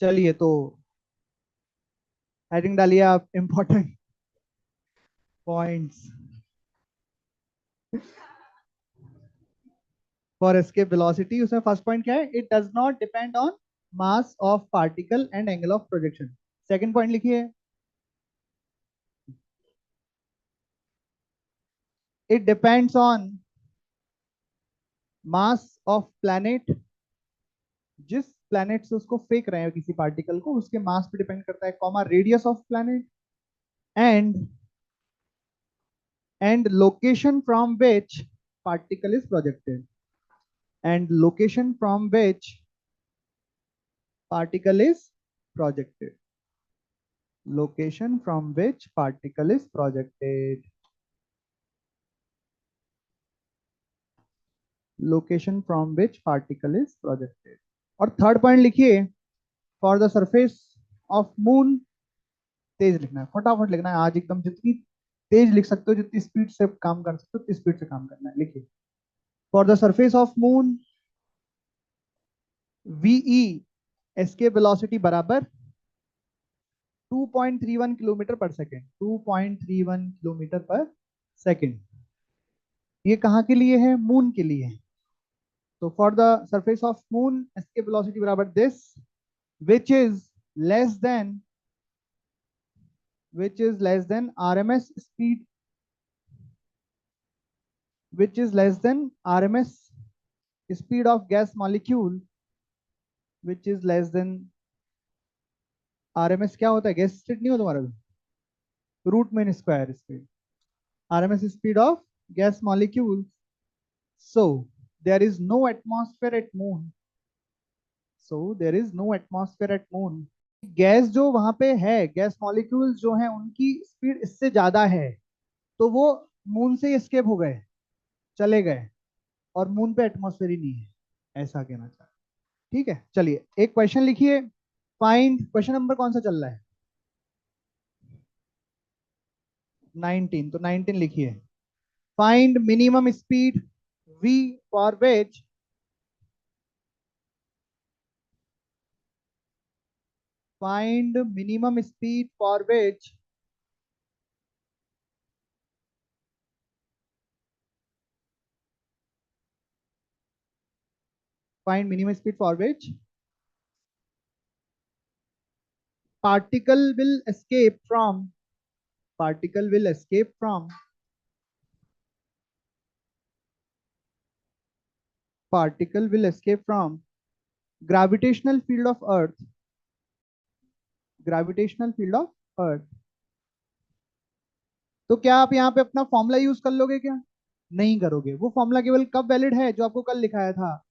चलिए तो हेडिंग डालिए आप, important points for escape velocity. उसमें फर्स्ट पॉइंट क्या है? It does not depend on mass of particle and angle of projection. Second point लिखिए, it depends on mass of planet. जिस planet से उसको फेंक रहे हैं किसी पार्टिकल को, उसके मास पे डिपेंड करता है, comma radius of planet and location from which particle is projected, and location from which particle is projected. Location from which particle is projected. Location from which particle is projected. और third point लिखिए, for the surface of moon. तेज लिखना है, फटाफट लिखना है आज, एकदम जितनी तेज लिख सकते हो, जितनी स्पीड से काम कर सकते हो उतनी स्पीड से काम करना है। लिखिए, for the surface of moon VE escape velocity बराबर 2.31 किलोमीटर पर सेकेंड। 2.31 किलोमीटर पर सेकेंड। ये कहाँ के लिए है? मून के लिए। तो for the surface of moon escape velocity बराबर this, which is less than RMS speed, which is less than RMS speed of gas molecule, which is less than RMS। क्या होता है? गैस स्पीड नहीं हो तुम्हारा? Root mean square speed, RMS speed of gas molecule। So there is no atmosphere at moon। So there is no atmosphere at moon। Gas जो वहां पे है, गैस मॉलिक्यूल्स जो हैं उनकी स्पीड इससे ज्यादा है, तो वो मून से एस्केप हो गए, चले गए, और मून पे एटमॉस्फेयर ही नहीं है, ऐसा कहना चाहता। ठीक है, चलिए एक क्वेश्चन लिखिए। फाइंड, क्वेश्चन नंबर कौन सा चल रहा है? 19। तो 19 लिखिए, find minimum speed v for which find minimum speed for which find minimum speed for which particle will escape from particle will escape from particle will escape from gravitational field of earth, gravitational field of earth। तो क्या आप यहाँ पे अपना formula use कर लोगे क्या? नहीं करोगे। वो फॉर्मूला केवल कब वैलिड है? जो आपको कल लिखाया था,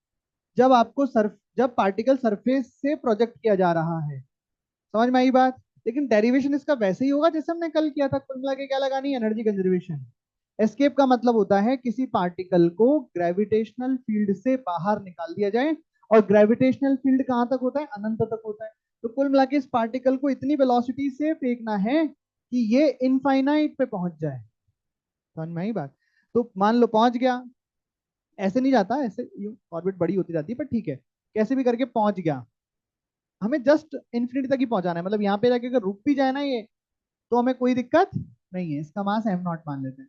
जब आपको जब पार्टिकल सरफेस से प्रोजेक्ट किया जा रहा है। समझ में आई बात? लेकिन डेरिवेशन इसका वैसे ही होगा जैसे हमने कल किया था। कुल मिला के क्या लगानी है? Energy conservation. एस्केप का मतलब होता है किसी पार्टिकल को ग्रेविटेशनल फील्ड से बाहर निकाल दिया जाए, और ग्रेविटेशनल फील्ड कहां तक होता है? अनंत तक होता है। तो कुल मिला के इस पार्टिकल को इतनी वेलोसिटी से फेंकना है कि ये इनफाइनाइट पे पहुंच जाए। समझ में आई बात? तो मान लो पहुंच गया, ऐसे नहीं जाता, ऐसे ऑर्बिट बड़ी होती जाती है, पर ठीक है, कैसे भी करके पहुंच गया। हमें जस्ट इन्फिनिटी तक ही पहुंचाना है, मतलब यहाँ पे जाके अगर रुक भी जाए ना ये, तो हमें कोई दिक्कत नहीं है। इसका मास एम नॉट मान लेते हैं,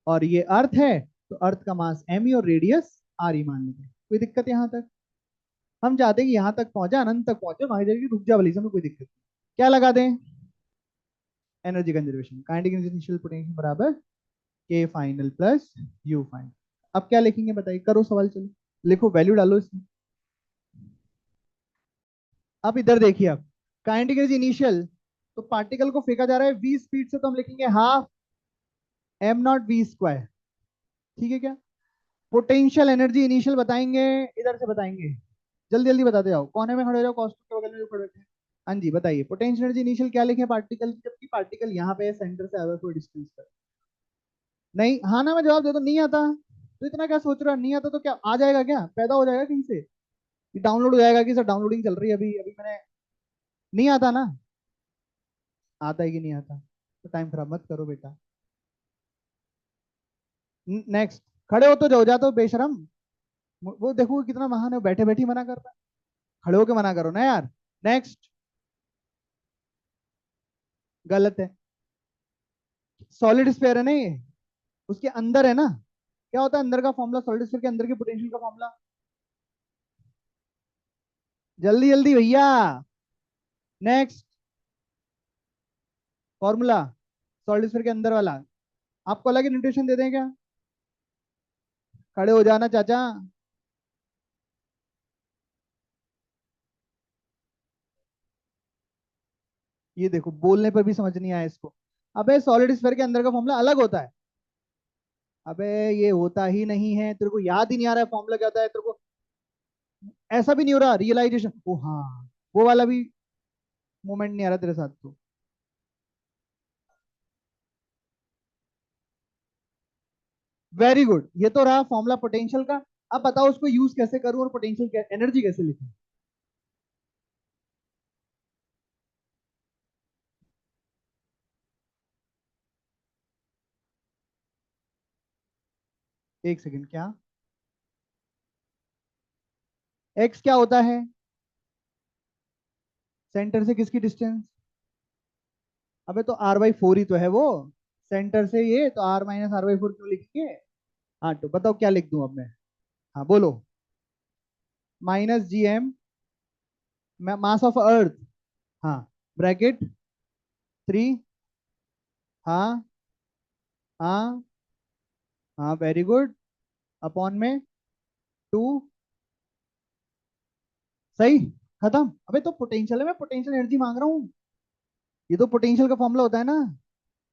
और ये अर्थ है, तो अर्थ का मास एम ई और रेडियस आर ई मान लेते हैं। कोई दिक्कत यहाँ तक? हम चाहते हैं कि यहाँ तक पहुंचा, अनंत तक पहुंचे, वहां जाके रुक जा वाली, में कोई दिक्कत नहीं। क्या लगा दें? Energy conservation. Kinetic initial potential बराबर के फाइनल प्लस यू फाइनल। अब क्या लिखेंगे बताइए? करो सवाल, चलो लिखो, वैल्यू डालो इसमें। अब इधर देखिए, अब काइनेटिक एनर्जी इनिशियल, तो पार्टिकल को फेंका जा रहा है वी स्पीड से, तो हम लिखेंगे half m nought v square. ठीक है क्या? पोटेंशियल एनर्जी इनिशियल बताएंगे, इधर से बताएंगे। जल्दी जल्दी बताते जाओ, कोने में खड़े रहो, कॉस्ट के बगल में जो खड़े थे। हाँ जी बताइए, पोटेंशियल एनर्जी इनिशियल क्या लिखे पार्टिकल की, जबकि पार्टिकल यहाँ पे है, सेंटर से आया कोई डिस्टेंस पर। नहीं, हाँ ना में जवाब दे दो। नहीं आता तो इतना क्या सोच रहा है? नहीं आता तो क्या आ जाएगा? क्या पैदा हो जाएगा कहीं से? डाउनलोड हो जाएगा कि सर डाउनलोडिंग चल रही है अभी अभी मैंने? नहीं आता ना? आता है कि नहीं आता? तो टाइम खराब मत करो बेटा। नेक्स्ट। खड़े हो तो जाओ, जाते हो बेशरम। वो देखो कितना महान है, बैठे बैठे मना कर रहा है। खड़े होके मना करो ना यार। नेक्स्ट। गलत है। सॉलिड स्फीयर है ना ये, उसके अंदर है ना। क्या होता है अंदर का फॉर्मूला, सॉलिड स्फीयर के अंदर के पोटेंशियल का फॉर्मूला? जल्दी जल्दी भैया। नेक्स्ट फॉर्मूला, सॉलिड स्फीयर के अंदर वाला। आपको अलग न्यूट्रिशन दे दें क्या? खड़े हो जाना चाचा। ये देखो बोलने पर भी समझ नहीं आया इसको। अबे सॉलिड स्फीयर के अंदर का फॉर्मूला अलग होता है। अबे ये होता ही नहीं है, तेरे को याद ही नहीं आ रहा है फॉर्मूला क्या होता है तेरे को? ऐसा भी नहीं हो रहा रियलाइजेशन, ओ हाँ, वो वाला भी मोमेंट नहीं आ रहा तेरे साथ तो। वेरी गुड, ये तो रहा फॉर्मूला पोटेंशियल का। अब बताओ उसको यूज कैसे करूं और पोटेंशियल एनर्जी कैसे लिखूं? एक सेकंड, क्या? एक्स क्या होता है? सेंटर से किसकी डिस्टेंस? अबे तो आर बाई फोर ही तो है वो। सेंटर से ये तो r minus r by four क्यों लिखेंगे? हाँ तो बताओ क्या लिख दूं अब मैं? हाँ बोलो। Minus g m mass of earth. हाँ, ब्रैकेट थ्री। हाँ हाँ हाँ, वेरी गुड। अपॉन में टू। सही। खत्म। अबे तो पोटेंशियल है, मैं पोटेंशियल एनर्जी मांग रहा हूँ। ये तो पोटेंशियल का फॉर्मूला होता है ना,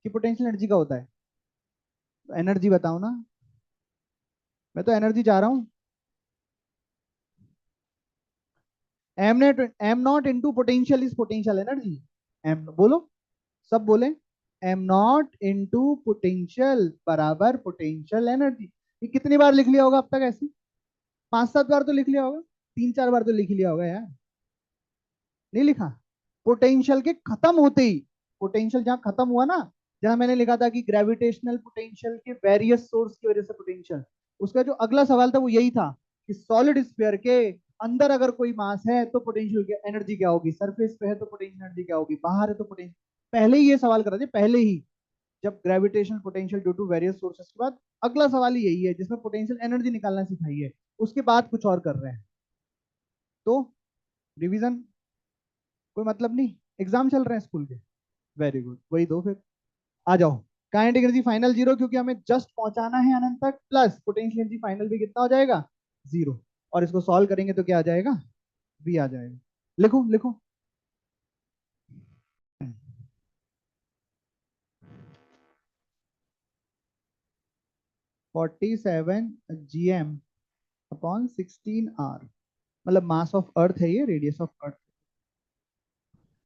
कि पोटेंशियल एनर्जी का होता है। एनर्जी बताओ ना। मैं तो एनर्जी चाह रहा हूँ। M net m nought into potential is potential energy. M बोलो, सब बोले। एम नॉट इंटू पोटेंशियल बराबर पोटेंशियल एनर्जी। ये कितनी बार लिख लिया होगा अब तक ऐसे? 5-7 बार तो लिख लिया होगा। 3-4 बार तो लिख लिया होगा यार। नहीं लिखा? पोटेंशियल के खत्म होते ही, पोटेंशियल जहां खत्म हुआ ना, जहां मैंने लिखा था कि ग्रेविटेशनल पोटेंशियल के वेरियस सोर्स की वजह से पोटेंशियल, उसका जो अगला सवाल था वो यही था कि सॉलिड स्फीयर के अंदर अगर कोई मास है तो पोटेंशियल एनर्जी क्या होगी, सरफेस पे है तो पोटेंशियल एनर्जी क्या होगी, बाहर है तो पोटेंशियल। पहले ही ये सवाल करा थे, पहले ही, जब gravitational potential due to various sources के बाद अगला सवाल ही यही है जिसमें पोटेंशियल एनर्जी निकालना सिखाई है। उसके बाद कुछ और कर रहे हैं तो रिवीजन कोई मतलब नहीं, एग्जाम चल रहे हैं स्कूल के। वेरी गुड, वही दो फिर। आ जाओ। काइनेटिक एनर्जी फाइनल जीरो, क्योंकि हमें जस्ट पहुंचाना है अनंत तक, प्लस पोटेंशियल एनर्जी फाइनल भी कितना हो जाएगा? जीरो। और इसको सॉल्व करेंगे तो क्या आ जाएगा? भी आ जाएगा। लिखो लिखो। 47 GM अपॉन 16 R, मतलब मास ऑफ अर्थ है ये, radius of earth.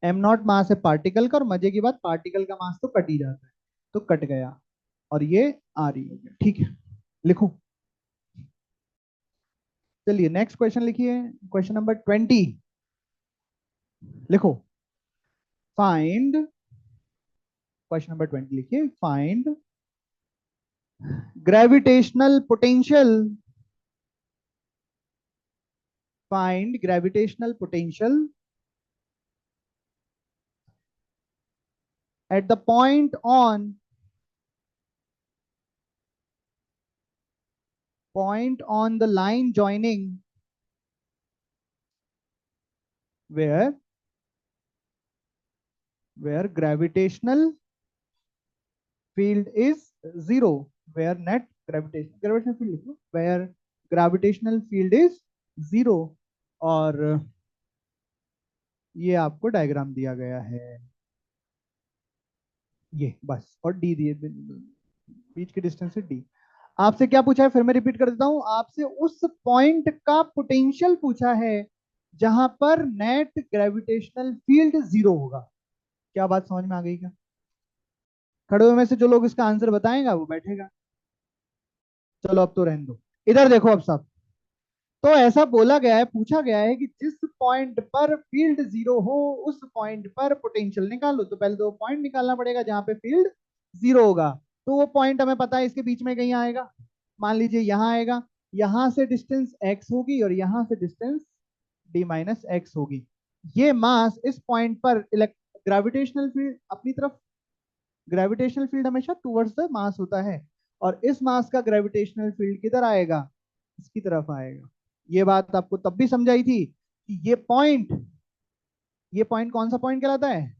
Am not मास है पार्टिकल का, और मजे की बात पार्टिकल का मास तो कट ही जाता है, तो कट गया। और ये आ रही हो गया, ठीक है। लिखो। चलिए नेक्स्ट क्वेश्चन लिखिए। Question number 20। लिखो। फाइंड, क्वेश्चन नंबर 20 लिखिए। Find gravitational potential, find gravitational potential at the point on the line joining where gravitational field is zero, where net gravitational field लिखो, where gravitational field is zero। और ये आपको diagram दिया गया है, ये बस, और डी दिए, बीच की डिस्टेंस है डी। आपसे क्या पूछा है, फिर मैं रिपीट कर देता हूं, आपसे उस पॉइंट का पोटेंशियल पूछा है जहां पर नेट ग्रेविटेशनल फील्ड जीरो होगा। क्या बात समझ में आ गई क्या? खड़े हुए में से जो लोग इसका आंसर बताएगा वो बैठेगा। चलो अब तो रहने दो। इधर देखो अब सब। तो ऐसा बोला गया है, पूछा गया है कि जिस पॉइंट पर फील्ड जीरो हो उस पॉइंट पर पोटेंशियल निकालो। तो पहले तो पॉइंट निकालना पड़ेगा जहां पे फील्ड जीरो होगा। तो वो पॉइंट हमें पता है इसके बीच में कहीं आएगा। मान लीजिए यहां आएगा। यहां से डिस्टेंस एक्स होगी और यहां से डिस्टेंस डी माइनस एक्स होगी। ये मास इस पॉइंट पर ग्रेविटेशनल फील्ड अपनी तरफ, ग्रेविटेशनल फील्ड हमेशा टुवर्ड्स द मास होता है, और इस मास का ग्रेविटेशनल फील्ड किधर आएगा, इसकी तरफ आएगा। ये बात आपको तब भी समझाई थी कि ये पॉइंट कौन सा पॉइंट कहलाता है,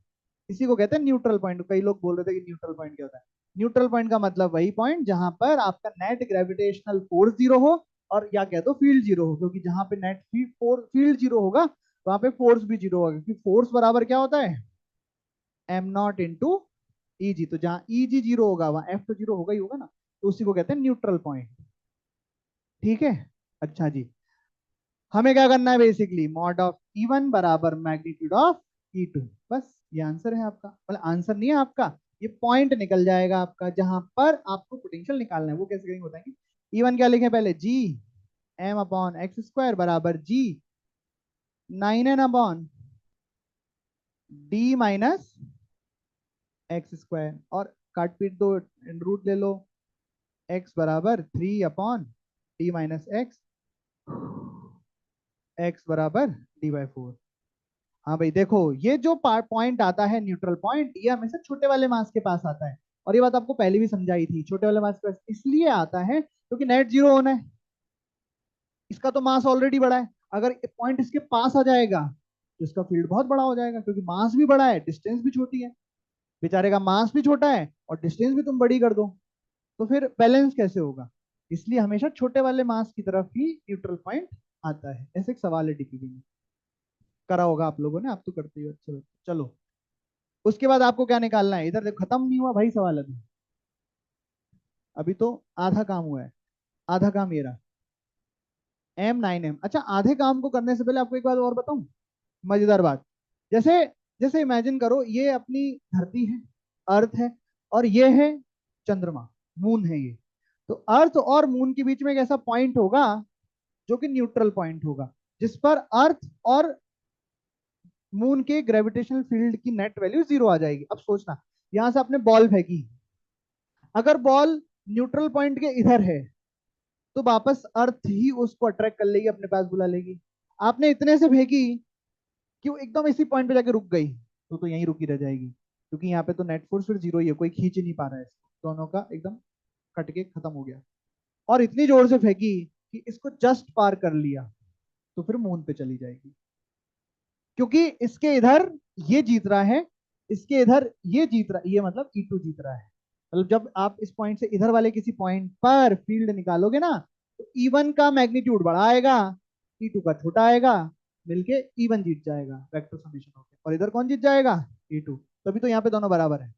इसी को कहते हैं न्यूट्रल पॉइंट। कई लोग बोल रहे थे कि न्यूट्रल पॉइंट क्या होता है। न्यूट्रल पॉइंट का मतलब वही पॉइंट जहां पर आपका नेट ग्रेविटेशनल फोर्स जीरो हो, और या कह दो फील्ड जीरो हो, क्योंकि जहां पे नेट फील्ड जीरो होगा वहां पे फोर्स भी जीरो होगा, क्योंकि फोर्स बराबर क्या होता है, एम नॉट इंटू ई जी। तो जहां ई जी जीरो होगा वहां एफ तो जीरो होगा ही होगा ना, तो उसी को कहते हैं न्यूट्रल पॉइंट। ठीक है, अच्छा जी, हमें क्या करना है, basically mod of E one बराबर मैग्नीट्यूड ऑफ ई टू। बस ये आंसर है आपका, मतलब आंसर नहीं है आपका, ये पॉइंट निकल जाएगा आपका जहां पर आपको पोटेंशियल निकालना है। वो कैसे करेंगे बताएंगे। ई वन क्या लिखे पहले, g m upon x square बराबर g 9n upon d minus x square, और काट पीट दो, रूट ले लो, एक्स बराबर 3 upon d minus x, x बराबर डी/4। हाँ भाई देखो, ये जो पॉइंट आता है न्यूट्रल पॉइंट, ये हमेशा छोटे वाले मास के पास आता है, और ये बात आपको पहले भी समझाई थी। छोटे वाले मास के पास इसलिए आता है क्योंकि नेट जीरो होना है, इसका तो मास ऑलरेडी बड़ा है। अगर पॉइंट इसके पास आ जाएगा तो इसका फील्ड बहुत बड़ा हो जाएगा, क्योंकि मास भी बड़ा है, डिस्टेंस भी छोटी है। बेचारे का मास भी छोटा है और डिस्टेंस भी तुम बड़ी कर दो, तो फिर बैलेंस कैसे होगा। इसलिए हमेशा छोटे वाले मास की तरफ ही न्यूट्रल पॉइंट आता है। ऐसे एक सवाल है डीपीवी में, करा होगा आप लोगों ने, आप तो करते ही हो अच्छे बच्चे। चलो, उसके बाद आपको क्या निकालना है, इधर देखो, खत्म नहीं हुआ भाई सवाल अभी, अभी तो आधा काम हुआ है। आधा काम ये रहा, M9M। अच्छा, आधे काम को करने से पहले आपको एक बात और बताऊं, मजेदार बात। जैसे जैसे इमेजिन करो, ये अपनी धरती है, अर्थ है, और ये है चंद्रमा, मून है ये। तो अर्थ और मून के बीच में एक ऐसा पॉइंट होगा जो कि न्यूट्रल पॉइंट होगा, जिस पर अर्थ और मून के ग्रेविटेशनल फील्ड की नेट वैल्यू जीरो आ जाएगी। अब सोचना, यहां से आपने बॉल फेंकी, अगर बॉल न्यूट्रल पॉइंट के इधर है तो वापस अर्थ ही उसको अट्रैक्ट कर लेगी, अपने पास बुला लेगी। आपने इतने से फेंकी कि वो एकदम इसी पॉइंट पे जाके रुक गई, तो यहीं रुकी रह जाएगी, क्योंकि यहाँ पे तो नेट फोर्स फिर जीरो ही है, कोई खींच ही नहीं पा रहा है इसको, दोनों का एकदम कट के खत्म हो गया। और इतनी जोर से फेंकी कि इसको जस्ट पार कर लिया, तो फिर मून पे चली जाएगी, क्योंकि इसके इधर ये जीत रहा है, इसके इधर ये जीत रहा है, ये मतलब E2 जीत रहा है। मतलब जब आप इस पॉइंट से इधर वाले किसी पॉइंट पर फील्ड निकालोगे ना, तो E1 का मैग्नीट्यूड बड़ा आएगा, E2 का छोटा आएगा, मिलके E1 जीत जाएगा वेक्टर समेशन होकर, और इधर कौन जीत जाएगा, E2। तभी तो यहाँ पे दोनों बराबर है।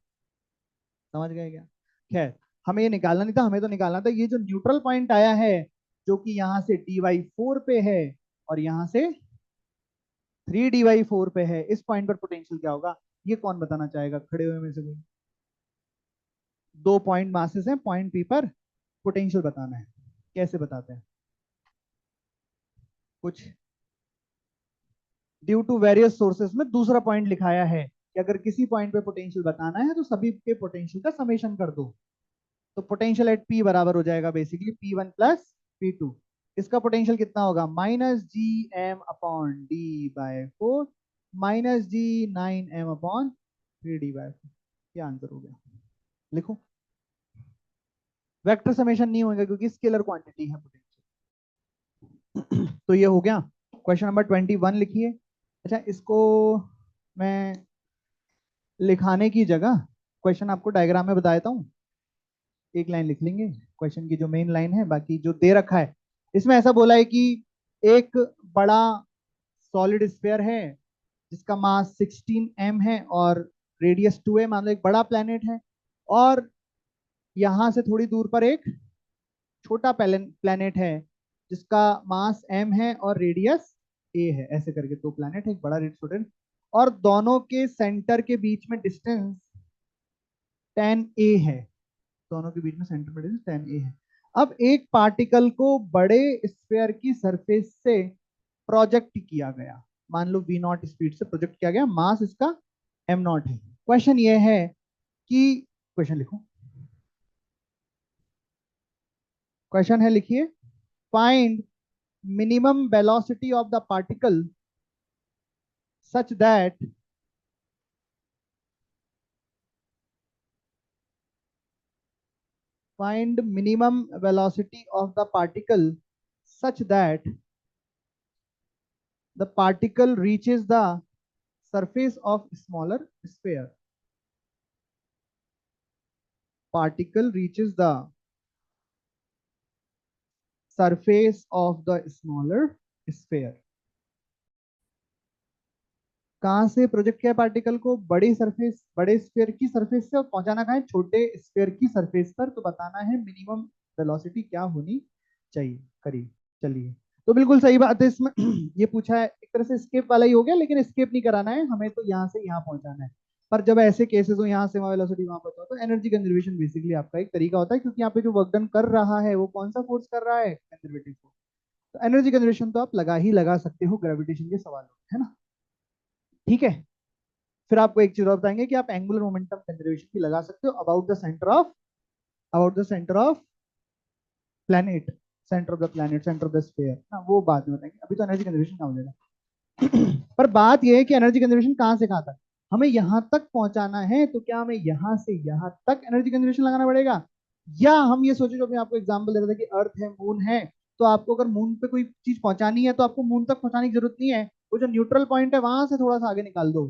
समझ गए क्या। खैर, हमें ये निकालना नहीं था, हमें तो निकालना था ये जो न्यूट्रल पॉइंट आया है, जो कि यहाँ से dy4 पे है और यहाँ से 3dy4 पे है, इस पॉइंट पर पोटेंशियल क्या होगा, ये कौन बताना चाहेगा खड़े हुए में से कोई। दो पॉइंट मासेस हैं, पॉइंट पी पर पोटेंशियल बताना है, कैसे बताते हैं। कुछ ड्यू टू वेरियस सोर्सेस में दूसरा पॉइंट लिखाया है कि अगर किसी पॉइंट पे पोटेंशियल बताना है तो सभी के पोटेंशियल का समेशन कर दो। तो पोटेंशियल एट पी बराबर हो जाएगा बेसिकली P1 प्लस P2। इसका पोटेंशियल कितना होगा, -Gm/d/4 -G9m/3d/4। ये आंसर हो गया। लिखो, वेक्टर समेशन नहीं होगा क्योंकि स्केलर क्वांटिटी है पोटेंशियल। तो ये हो गया। क्वेश्चन नंबर 21 लिखिए। अच्छा, इसको मैं लिखाने की जगह क्वेश्चन आपको डायग्राम में बता देता हूँ। एक लाइन लिख लेंगे क्वेश्चन की, जो मेन लाइन है, बाकी जो दे रखा है इसमें ऐसा बोला है कि एक बड़ा सॉलिड स्फीयर है जिसका मास 16m है और रेडियस 2 है, मान लो एक बड़ा प्लेनेट है, और यहां से थोड़ी दूर पर एक छोटा प्लेनेट है जिसका मास m है और रेडियस a है। ऐसे करके दो प्लेनेट है, एक बड़ा रेड छोटे, और दोनों के सेंटर के बीच में डिस्टेंस 10a है। दोनों के बीच में सेंटर में डिस्टेंस 10a है। अब एक पार्टिकल को बड़े स्फीयर की सरफेस से प्रोजेक्ट किया गया, मान लो v0 स्पीड से प्रोजेक्ट किया गया, मास इसका m0 है। क्वेश्चन ये है कि, क्वेश्चन लिखो, क्वेश्चन है लिखिए, find minimum velocity of the particle such that find minimum velocity of the particle such that the particle reaches the surface of smaller sphere. Particle reaches the surface of the smaller sphere. कहाँ से project किया particle को? बड़ी surface, बड़े sphere की surface से, और पहुंचाना कहाँ है? छोटे स्फीयर की सरफेस पर। तो बताना है मिनिमम वेलोसिटी क्या होनी चाहिए। करिए, चलिए। तो बिल्कुल सही बात है इसमें। ये पूछा है, एक तरह से स्केप वाला ही हो गया, लेकिन स्केप नहीं कराना है हमें, तो यहाँ से यहाँ पहुंचाना है। पर जब ऐसे केसेस हो, यहाँ से वहाँ वेलोसिटी वहां पहुंचा, तो एनर्जी कंजर्वेशन बेसिकली आपका एक तरीका होता है, क्योंकि यहाँ पे जो वर्क डन कर रहा है वो कौन सा फोर्स कर रहा है? Conservative force. तो एनर्जी कंजर्वेशन तो आप लगा सकते हो ग्रेविटेशन के सवाल में, है ना? ठीक है। फिर आपको एक चीज और बताएंगे कि आप एंगुलर मोमेंटम कंजर्वेशन भी लगा सकते हो about the centre of planet, centre of the planet, centre of the sphere ना, वो बाद में बताएंगे। अभी तो एनर्जी कंजर्वेशन का हो जाएगा। पर बात यह है कि एनर्जी कंजर्वेशन कहां से कहां तक हमें यहां तक पहुंचाना है, तो क्या हमें यहां से यहां तक एनर्जी कंजर्वेशन लगाना पड़ेगा? या हम ये सोचे, जो मैं आपको एग्जांपल दे रहा था कि अर्थ है, मून है, तो आपको अगर मून पे कोई चीज पहुंचानी है तो आपको मून तक पहुंचाने की जरूरत नहीं है, वो जो न्यूट्रल पॉइंट है वहां से थोड़ा सा आगे निकाल दो,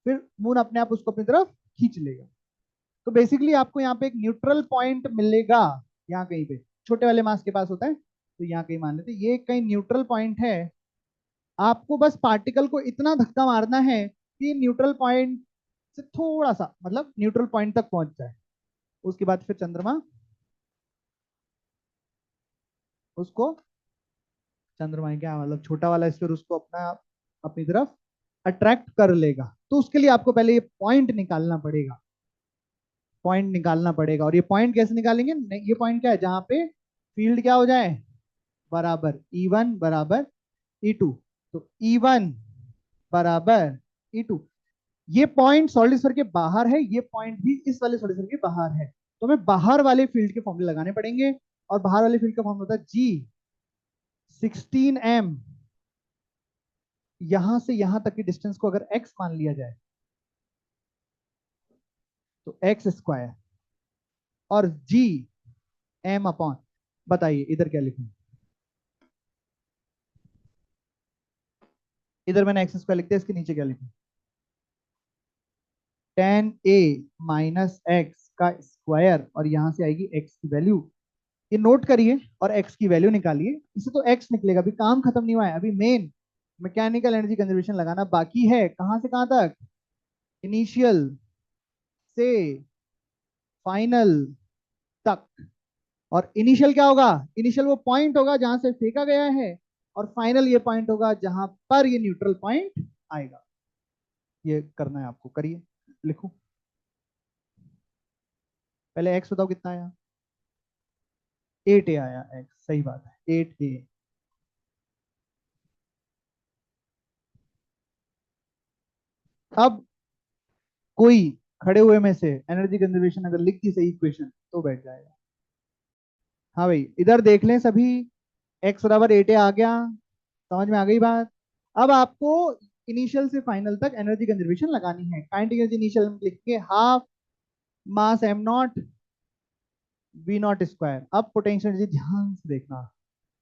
फिर मून अपने आप उसको अपनी तरफ खींच लेगा। तो बेसिकली आपको यहाँ पे एक न्यूट्रल पॉइंट मिलेगा, यहाँ कहीं पे छोटे वाले मास के पास होता है, तो यहाँ कहीं मान लेते ये कहीं न्यूट्रल पॉइंट है। आपको बस पार्टिकल को इतना धक्का मारना है कि न्यूट्रल पॉइंट से थोड़ा सा, मतलब न्यूट्रल पॉइंट तक पहुंच जाए। उसके बाद फिर चंद्रमा उसको, चंद्रमा है क्या मतलब, छोटा वाला स्फीयर उसको अपना अपनी तरफ अट्रैक्ट कर लेगा। तो उसके लिए आपको पहले ये पॉइंट निकालना पड़ेगा, पॉइंट निकालना पड़ेगा। और ये पॉइंट कैसे निकालेंगे? ये पॉइंट क्या है? जहां पे फील्ड क्या हो जाए? बराबर E1 बराबर E2। तो E1 बराबर E2, ये पॉइंट सॉलिड स्फीयर के बाहर है, ये पॉइंट भी इस वाले सॉलिड स्फीयर के बाहर है। तो हमें बाहर वाले फील्ड के फॉर्मूले लगाने पड़ेंगे, और बाहर वाले फील्ड का फॉर्मूला होता है G16m। यहां से यहां तक की डिस्टेंस को अगर x मान लिया जाए तो x स्क्वायर, और G m अपॉन, बताइए इधर क्या लिखूं? इधर मैंने एक्स स्क्वायर लिख दिया, इसके नीचे क्या लिखूं? 10a माइनस एक्स का स्क्वायर, और यहां से आएगी x की वैल्यू। ये नोट करिए और x की वैल्यू निकालिए। इससे तो x निकलेगा, अभी काम खत्म नहीं हुआ है, अभी मेन मैकेनिकल एनर्जी कंजर्वेशन लगाना बाकी है। कहां से कहां तक? इनिशियल से फाइनल तक। और इनिशियल क्या होगा? इनिशियल वो पॉइंट होगा जहां से फेंका गया है, और फाइनल ये पॉइंट होगा जहां पर ये न्यूट्रल पॉइंट आएगा। ये करना है आपको, करिए, लिखो। पहले एक्स बताओ कितना आया? 8a आया एक्स, सही बात है, 8a। अब कोई खड़े हुए में से एनर्जी कंजर्वेशन अगर लिख दी सही इक्वेशन तो बैठ जाएगा। हाँ भाई, इधर देख लें सभी, एक्स बराबर 8a आ गया, समझ में आ गई बात? अब आपको इनिशियल से फाइनल तक एनर्जी कंजर्वेशन लगानी है। काइनेटिक एनर्जी इनिशियल में लिख के half mass m nought v nought square. अब पोटेंशियल एनर्जी ध्यान से देखना,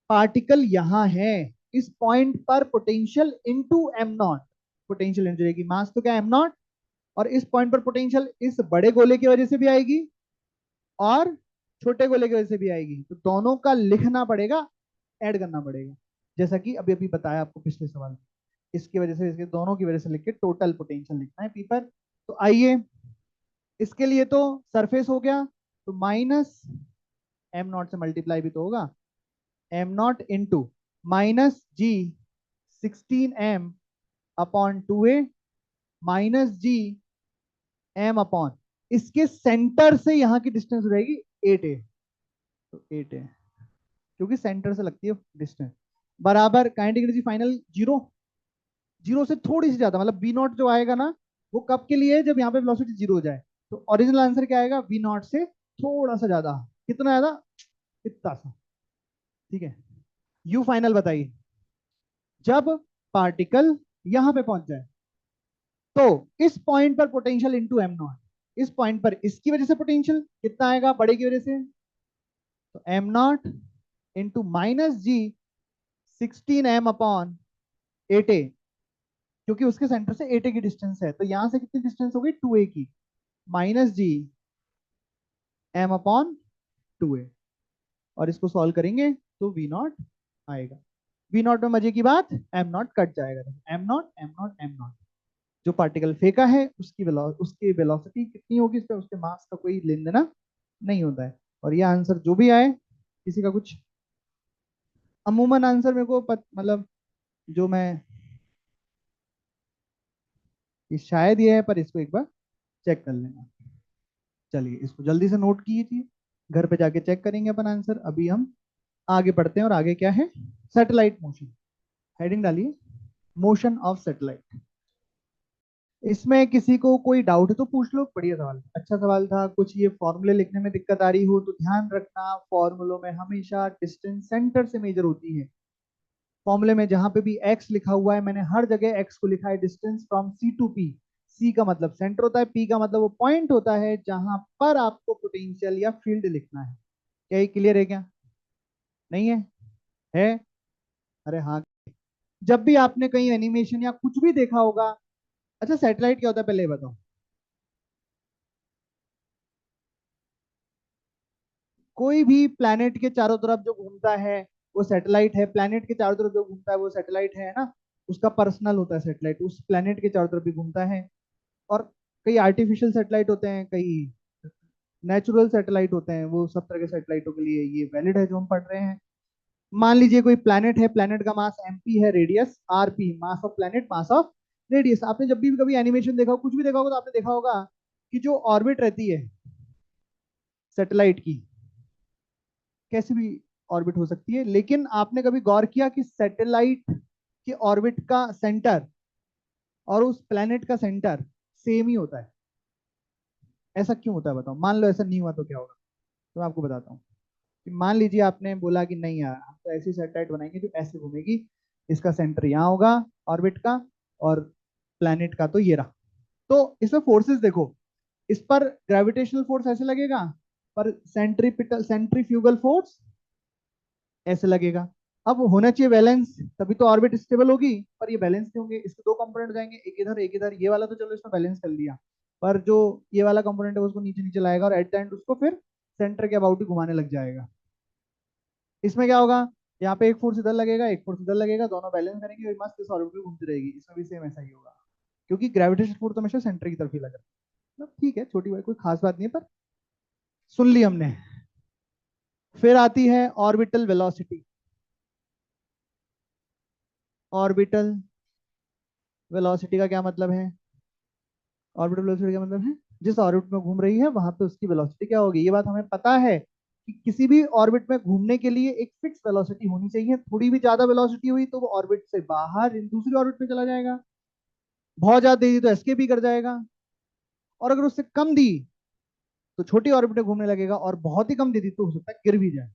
पार्टिकल यहां है, इस पॉइंट पर potential into m nought, potential energy रहेगी। मास तो क्या एम नॉट, और इस पॉइंट पर पोटेंशियल इस बड़े गोले की वजह से भी आएगी और छोटे गोले की वजह से भी आएगी। तो दोनों का लिखना पड़ेगा, ऐड करना पड़ेगा, जैसा कि अभी अभी बताया आपको पिछले सवाल में। इसकी वजह से, इसके दोनों की वजह से लिख के टोटल पोटेंशियल लिखना है पी पर। तो आइए, इसके लिए तो सरफेस हो गया, तो माइनस एम नॉट से मल्टीप्लाई भी तो होगा, M nought into -G16m upon 2a -G m upon, इसके सेंटर से यहां की डिस्टेंस हो जाएगी 8a। तो 8a, क्योंकि सेंटर से लगती है डिस्टेंस, बराबर kinetic energy final zero, zero से थोड़ी सी ज्यादा, मतलब बी नॉट जो आएगा ना, वो कब के लिए है? जब यहाँ पे वेलोसिटी जीरो हो जाए। तो ओरिजिनल आंसर क्या आएगा? वी नॉट से थोड़ा सा ज्यादा। कितना ज्यादा? इतना सा। ठीक है, यू फाइनल बताइए। जब पार्टिकल यहां पे पहुंच जाए तो इस पॉइंट पर पोटेंशियल इंटू एम नॉट, इस पॉइंट पर इसकी वजह से पोटेंशियल कितना आएगा? बड़े की वजह से तो m nought into minus g 16m upon 8a, क्योंकि उसके सेंटर से 8a की डिस्टेंस है, तो यहां से कितनी डिस्टेंस हो गई 2a की, minus g m upon 2a। और इसको सॉल्व करेंगे तो वी नॉट आएगा। वी नॉट में मजे की बात, एम नॉट कट जाएगा, am not am not am not. जो पार्टिकल फेंका है उसकी वेलोसिटी कितनी होगी, इस पे उसके मास का कोई लेन देना नहीं होता है। और ये आंसर जो भी आए, किसी का कुछ, अमूमन आंसर मेरे को मतलब जो मैं, ये शायद ये है, पर इसको एक बार चेक कर लेना। चलिए इसको जल्दी से नोट कीजिए, घर पे जाके चेक करेंगे अपन आंसर। अभी हम आगे बढ़ते हैं, और आगे क्या है, सैटेलाइट मोशन। हेडिंग डालिए, मोशन ऑफ सैटेलाइट। इसमें किसी को कोई डाउट है तो पूछ लो, बढ़िया सवाल, अच्छा सवाल था। कुछ ये फॉर्मूले लिखने में दिक्कत आ रही हो तो ध्यान रखना, फॉर्मूलों में हमेशा डिस्टेंस सेंटर से मेजर होती है। फॉर्मूले में जहां पे भी एक्स लिखा हुआ है, मैंने हर जगह एक्स को लिखा है distance from C to P. C का मतलब सेंटर होता है, पी का मतलब वो पॉइंट होता है जहां पर आपको पोटेंशियल या फील्ड लिखना है। क्या ये क्लियर है क्या? नहीं है? है? अरे हाँ। जब भी आपने कहीं एनिमेशन या कुछ भी देखा होगा, अच्छा सैटेलाइट क्या होता है पहले ये बताओ। कोई भी प्लैनेट के चारों तरफ जो घूमता है वो सैटेलाइट है। प्लैनेट के चारों तरफ जो घूमता है वो सैटेलाइट है ना। उसका पर्सनल होता है सैटेलाइट, उस प्लैनेट के चारों तरफ भी घूमता है। और कई आर्टिफिशियल सैटेलाइट होते हैं, कई नेचुरल सैटेलाइट होते हैं। वो सब तरह के सैटेलाइटों के लिए ये वैलिड है जो हम पढ़ रहे हैं। मान लीजिए कोई प्लैनेट है, प्लैनेट का मास एमपी है, radius RP, mass of planet, mass of radius. आपने जब भी कभी एनिमेशन देखा हो, कुछ भी देखा होगा, तो आपने देखा होगा कि जो ऑर्बिट रहती है सैटेलाइट की, कैसी भी ऑर्बिट हो सकती है, लेकिन आपने कभी गौर किया कि सैटेलाइट के ऑर्बिट का सेंटर और उस प्लैनेट का सेंटर सेम ही होता है? ऐसा क्यों होता है बताओ? मान लो ऐसा नहीं हुआ तो क्या होगा, तो मैं आपको बताता हूँ। कि मान लीजिए आपने बोला कि नहीं यार, हम तो ऐसी सैटेलाइट बनाएंगे जो ऐसे घूमेगी, इसका सेंटर यहाँ होगा ऑर्बिट का, और प्लैनेट का तो ये रहा। तो इसमें फोर्सेस देखो, इस पर ग्रेविटेशनल फोर्स ऐसे लगेगा, पर सेंट्रीपिटल सेंट्रीफ्यूगल फोर्स ऐसे लगेगा। अब होना चाहिए बैलेंस, तभी तो ऑर्बिट स्टेबल होगी, पर ये बैलेंस नहीं होंगे। इसके दो कंपोनेंट हो जाएंगे, एक इधर एक इधर। ये वाला तो चलो इसमें बैलेंस कर लिया, पर जो ये वाला कंपोनेंट है उसको नीचे नीचे लाएगा, और एट द एंड उसको फिर सेंटर के अबाउट ही घुमाने लग जाएगा। इसमें क्या होगा, यहाँ पे एक फोर्स इधर लगेगा, एक फोर्स इधर लगेगा, दोनों बैलेंस करेंगे और मस्त इस ऑर्बिट में घूमती रहेगी। इसमें भी सेम ऐसा ही होगा, क्योंकि ग्रेविटेशन फोर्स तो हमेशा सेंटर की तरफ ही लगा। मतलब ठीक है, छोटी बात, कोई खास बात नहीं है, पर सुन ली हमने। फिर आती है ऑर्बिटल वेलोसिटी। ऑर्बिटल वेलोसिटी का क्या मतलब है? ऑर्बिटल वेलोसिटी का मतलब है जिस ऑर्बिट में घूम रही है वहां पे उसकी वेलोसिटी क्या होगी। ये बात हमें पता है कि किसी भी ऑर्बिट में घूमने के लिए एक फिक्स वेलोसिटी होनी चाहिए। थोड़ी भी ज्यादा वेलोसिटी हुई तो वो ऑर्बिट से बाहर दूसरी ऑर्बिट में चला जाएगा, बहुत ज्यादा दे दी तो एस्केप भी कर जाएगा, और अगर उससे कम दी तो छोटी ऑर्बिट में घूमने लगेगा, और बहुत ही कम दे दी तो हो सकता है गिर भी जाए।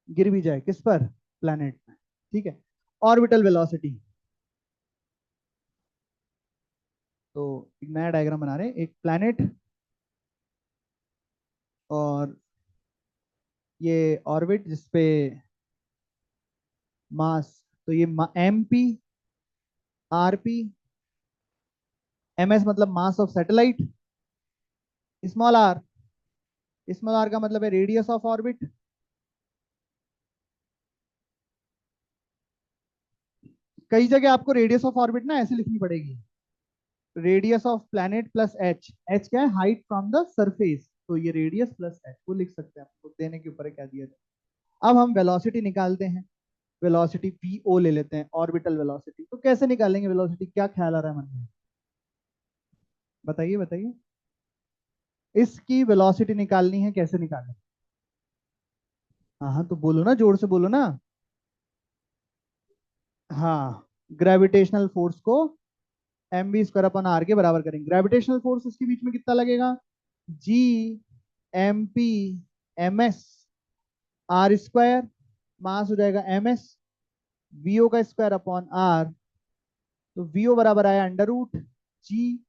गिर भी जाए किस पर? प्लैनेट में। ठीक है, ऑर्बिटल वेलोसिटी। तो एक नया डायग्राम बना रहे हैं, एक प्लैनेट और ये ऑर्बिट जिसपे मास, तो ये M P, R P, M S मतलब mass of satellite, small r, small r का मतलब है रेडियस ऑफ ऑर्बिट। कई जगह आपको रेडियस ऑफ ऑर्बिट ना ऐसे लिखनी पड़ेगी, radius of planet plus H. H क्या है? Height from the surface. तो ये रेडियस प्लस एच वो लिख सकते हैं, आपको देने के ऊपर है क्या दिया जाए। अब हम वेलोसिटी निकालते हैं। वेलोसिटी वी ओ ले लेते हैं, ऑर्बिटल वेलोसिटी। तो कैसे निकालेंगे वेलोसिटी, क्या ख्याल आ रहा है मन में? बताइए बताइए। इसकी वेलोसिटी निकालनी है, कैसे निकालें? हाँ हाँ, तो बोलो ना, जोर से बोलो ना। हाँ, ग्रेविटेशनल फोर्स को m v square upon r के बराबर करेंगे। ग्रेविटेशनल फोर्स इसके बीच में कितना लगेगा? G M P M S R square, mass हो जाएगा M S, V O square upon R. तो वीओ बराबर आया under root G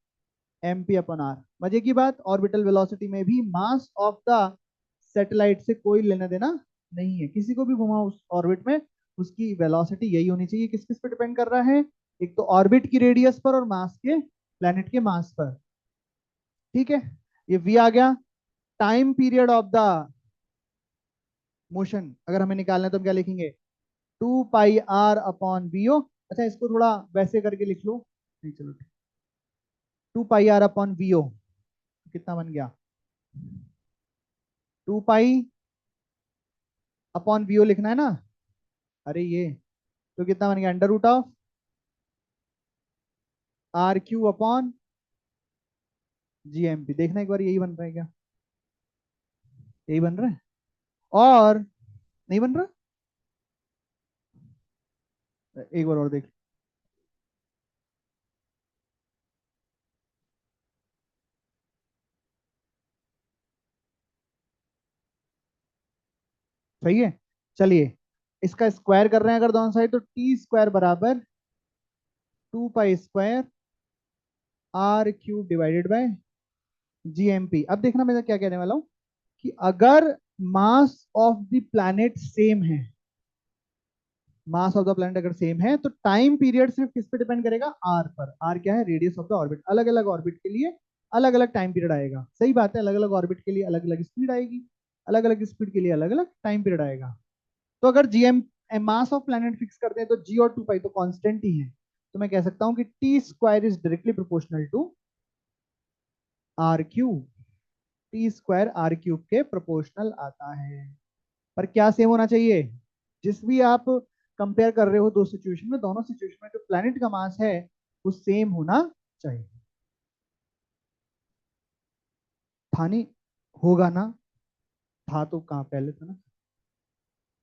M P upon R. मजे की बात, ऑर्बिटल वेलोसिटी में भी मास ऑफ द सैटेलाइट से कोई लेना देना नहीं है। किसी को भी घुमाओ उस ऑर्बिट में, उसकी वेलोसिटी यही होनी चाहिए। किस किस पे डिपेंड कर रहा है? एक तो ऑर्बिट की रेडियस पर और मास के, प्लेनेट के मास पर। ठीक है, ये वी आ गया। Time period of the motion अगर हमें निकालना है तो हम क्या लिखेंगे? 2 पाई r अपॉन vo। अच्छा, इसको थोड़ा वैसे करके लिख लो। नहीं, चलो, 2 पाई r अपॉन vo कितना बन गया? 2 पाई अपॉन vo लिखना है ना? अरे ये तो कितना बन गया? Under root of r³ upon gmp। देखना एक बार, यही बन रहा है क्या? यही बन रहा है? और नहीं बन रहा? एक बार और देख। सही है। चलिए, इसका स्क्वायर कर रहे हैं अगर दोनों साइड, तो t² बराबर 2 पाई² r³ डिवाइडेड बाय gmp। अब देखना मैं क्या कहने वाला हूं, कि अगर मास ऑफ द प्लैनेट सेम है, मास ऑफ द प्लैनेट अगर सेम है, तो टाइम पीरियड सिर्फ किस पे डिपेंड करेगा? आर पर। आर क्या है? Radius of the orbit. अलग अलग ऑर्बिट के लिए अलग अलग टाइम पीरियड आएगा। सही बात है, अलग अलग ऑर्बिट के लिए अलग अलग स्पीड आएगी, अलग अलग स्पीड के लिए अलग अलग टाइम पीरियड आएगा। तो अगर GM mass of planet fix करते हैं, तो जी और 2 पाई तो कांस्टेंट ही है। तो मैं कह सकता हूं कि t² is directly proportional to r³। t² r³ के प्रोपोर्शनल आता है। पर क्या सेम होना चाहिए? जिस भी आप कंपेयर कर रहे हो दो सिचुएशन में, दोनों सिचुएशन में जो प्लैनेट का मास है वो सेम होना चाहिए। था नहीं? होगा ना? था तो कहाँ, पहले था ना।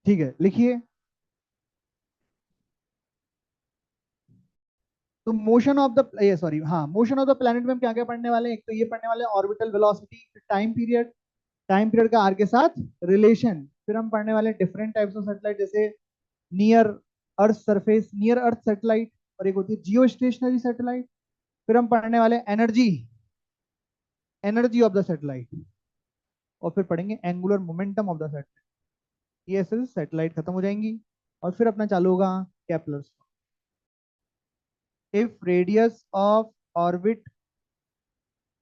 ठीक है, लिखिए। तो मोशन ऑफ द, ये सॉरी, हाँ, मोशन ऑफ द प्लैनेट में हम क्या क्या पढ़ने वाले हैं? एक तो ये पढ़ने वाले हैं orbital velocity, time period, time period का आर के साथ रिलेशन। फिर हम पढ़ने वाले डिफरेंट टाइप्स ऑफ सैटेलाइट, जैसे नियर अर्थ सरफेस, नियर अर्थ सैटेलाइट, और एक होती है जियो स्टेशनरी सैटेलाइट। फिर हम पढ़ने वाले energy, energy of the satellite. और फिर पढ़ेंगे angular momentum of the satellite. ये ऐसे सैटेलाइट खत्म हो जाएंगी, और फिर अपना चालू होगा Kepler's. If radius of orbit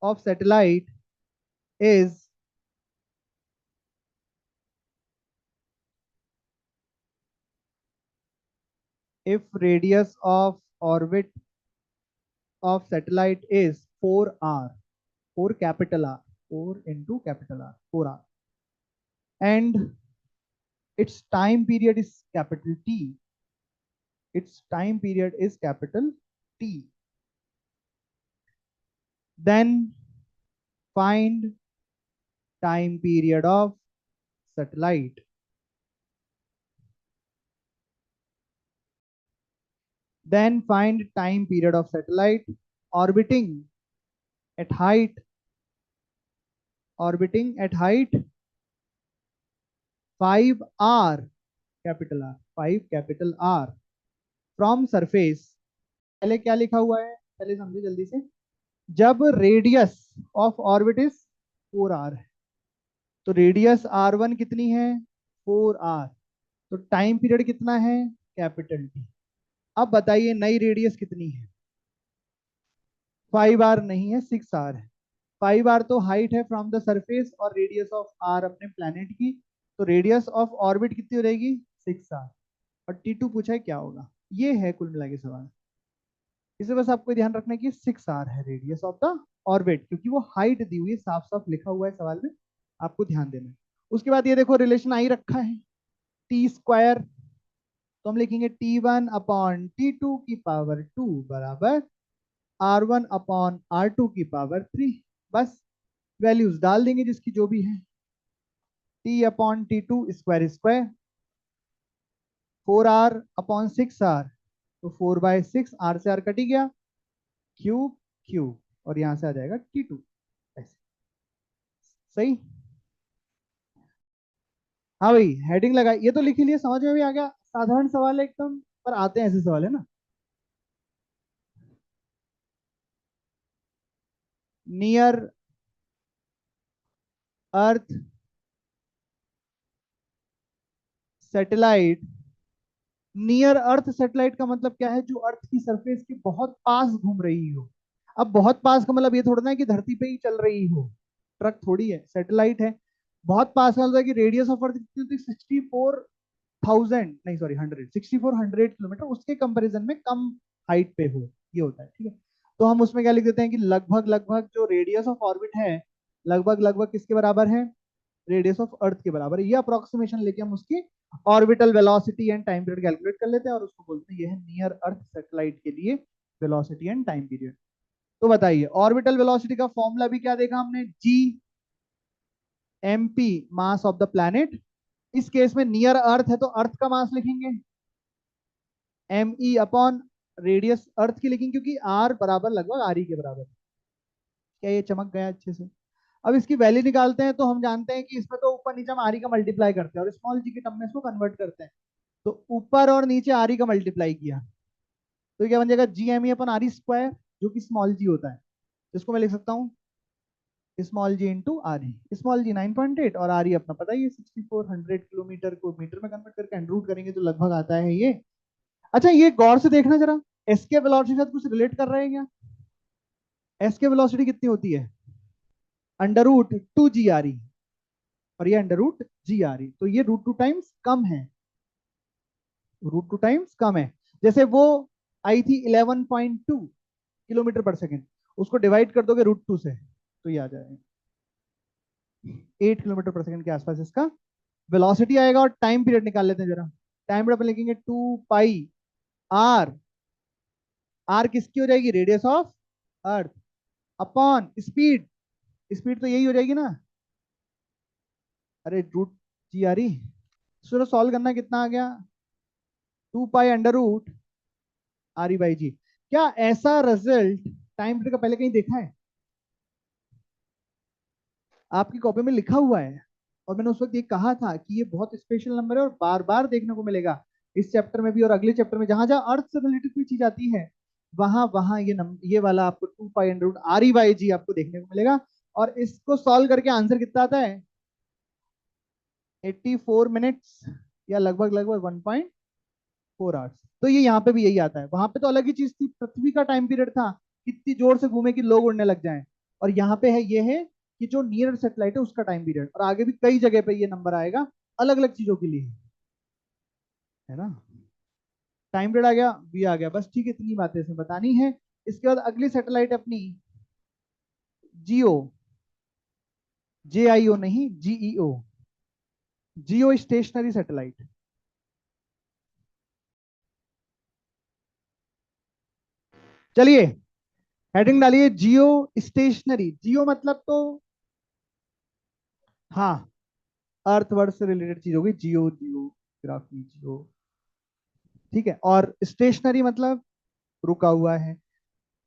of satellite is, if radius of orbit of satellite is 4r, 4 capital R, 4 into capital R, 4r, and its time period is capital T, its time period is capital T, then find time period of satellite. Then find time period of satellite orbiting at height, orbiting at height 5r, capital R, 5 capital R, from surface। पहले क्या लिखा हुआ है, पहले समझे जल्दी से। जब radius of orbit is 4r है, तो रेडियस r1 कितनी है? 4r। तो टाइम पीरियड कितना है? Capital T. अब बताइए नई रेडियस कितनी है? 5r नहीं है, 6r है। 5r तो हाइट है फ्रॉम द सरफेस, और रेडियस ऑफ r अपने प्लेनेट की, तो रेडियस ऑफ ऑर्बिट कितनी हो जाएगी? 6r। और T2 पूछा है क्या होगा। ये है कुल मिला के सवाल। इसे बस आपको ध्यान रखना है कि 6r है रेडियस ऑफ द ऑर्बिट, क्योंकि वो हाइट दी हुई है, साफ साफ लिखा हुआ है सवाल में, आपको ध्यान देना है। उसके बाद ये देखो रिलेशन आई रखा है, t²। तो हम लिखेंगे T1/T2 बराबर R1/R2 3। बस वैल्यूज डाल देंगे जिसकी जो भी है। T/T2 स्क्वायर, 4r/6r, तो 4/6, r से r कट ही गया, क्यूब क्यूब, और यहां से आ जाएगा T2 ऐसे। सही। हाँ भाई, हेडिंग लगा, ये तो लिख ही लिया, समझ में भी आ गया। साधारण सवाल है एकदम, पर आते हैं ऐसे सवाल, है ना। नियर अर्थ सैटेलाइट, नियर अर्थ सैटेलाइट का मतलब क्या है, जो अर्थ की सरफेस के बहुत पास घूम रही हो। अब बहुत पास का मतलब ये थोड़ा ना है कि धरती पे ही चल रही हो, ट्रक थोड़ी है, सैटेलाइट है। बहुत पास का मतलब है कि रेडियस ऑफ अर्थ कितनी होती है, 64,000, नहीं सॉरी 100, 6400 किलोमीटर, उसके कंपेरिजन में कम हाइट पे हो, ये होता है, ठीक है। तो हम उसमें क्या लिख देते हैं कि लगभग लगभग जो रेडियस ऑफ ऑर्बिट है, लगभग लगभग किसके बराबर है, रेडियस ऑफ अर्थ के बराबर है। ये अप्रोक्सीमेशन लेके हम उसकी orbital velocity and time period calculate कर लेते हैं, और उसको बोलते हैं ये है नियर अर्थ सैटेलाइट के लिए वेलोसिटी एंड टाइम पीरियड। तो बताइए, ऑर्बिटल वेलोसिटी का फॉर्मूला भी क्या देखा हमने, g M p, mass of the planet. इस केस में नियर अर्थ है तो अर्थ का मास लिखेंगे, m e upon radius earth की लिखेंगे, क्योंकि आर बराबर लगभग आर ई के बराबर। क्या ये चमक गया अच्छे से? अब इसकी वैल्यू निकालते हैं, तो हम जानते हैं कि इसमें तो ऊपर नीचे हम आर ई का मल्टीप्लाई करते हैं और स्मॉल जी के टर्म में इसको कन्वर्ट करते हैं। तो ऊपर और नीचे आर ई का मल्टीप्लाई किया, तो क्या बन जाएगा, जी एम ई अपन आर ई स्क्वायर, जो कि स्मॉल जी होता है। तो इसको मैं लिख सकता हूँ स्मॉल जी इंटू आर ई। स्मॉल जी 9.8 और आर ई अपना पता ही है 6400 किलोमीटर को मीटर में कन्वर्ट करके एंड रूट करेंगे तो लगभग आता है ये। अच्छा, ये गौर से देखना जरा, एस के वेलोसिटी के साथ कुछ रिलेट कर रहे हैं क्या? एस के वेलोसिटी कितनी होती है, √2 GRE, और ये √GRE, तो ये √2 टाइम्स कम है, √2 टाइम्स कम है। जैसे वो आई थी 11.2 किलोमीटर पर सेकेंड, उसको डिवाइड कर दोगे √2 से तो ये आ जाएगा 8 किलोमीटर पर सेकेंड के आसपास इसका वेलोसिटी आएगा। और टाइम पीरियड निकाल लेते हैं जरा, टाइम पीरियड लिखेंगे 2 पाई आर, आर किसकी हो जाएगी, radius of earth, upon speed, speed तो यही हो जाएगी ना, अरे √GRE। चलो सॉल्व करना, कितना आ गया, 2 पाई अंडर रूट RE/G। क्या ऐसा रिजल्ट टाइम पीरियड का पहले कहीं देखा है? आपकी कॉपी में लिखा हुआ है, और मैंने उस वक्त ये कहा था कि ये बहुत स्पेशल नंबर है और बार बार देखने को मिलेगा इस चैप्टर में भी और अगले चैप्टर में, जहां जहां अर्थ से रिलेटेड कोई चीज आती है वहां वहां ये वाला आपको 2 पाई अंडर रूट RE/G आपको देखने को मिलेगा। और इसको सॉल्व करके आंसर कितना आता है, 84 मिनट्स, या लगभग लगभग 1.4 आवर्स। तो ये यहाँ पे भी यही आता है, वहां पे तो अलग ही चीज थी, पृथ्वी का टाइम पीरियड था, कितनी जोर से घूमे कि लोग उड़ने लग जाएं। और यहाँ पे है, ये है कि जो नियर सेटेलाइट है उसका टाइम पीरियड, और आगे भी कई जगह पे ये नंबर आएगा अलग अलग चीजों के लिए, है ना। टाइम पीरियड आ गया, भी आ गया, बस ठीक है, इतनी बातें इसमें बतानी है। इसके बाद अगली सेटेलाइट अपनी जियो, JIO नहीं, GEO, जियो स्टेशनरी सैटेलाइट। चलिए, हेडिंग डालिए जियो स्टेशनरी। जियो मतलब तो, हाँ, अर्थ वर्ड से रिलेटेड चीज होगी, जियो, जियोग्राफी, जियो, ठीक है। और स्टेशनरी मतलब रुका हुआ है।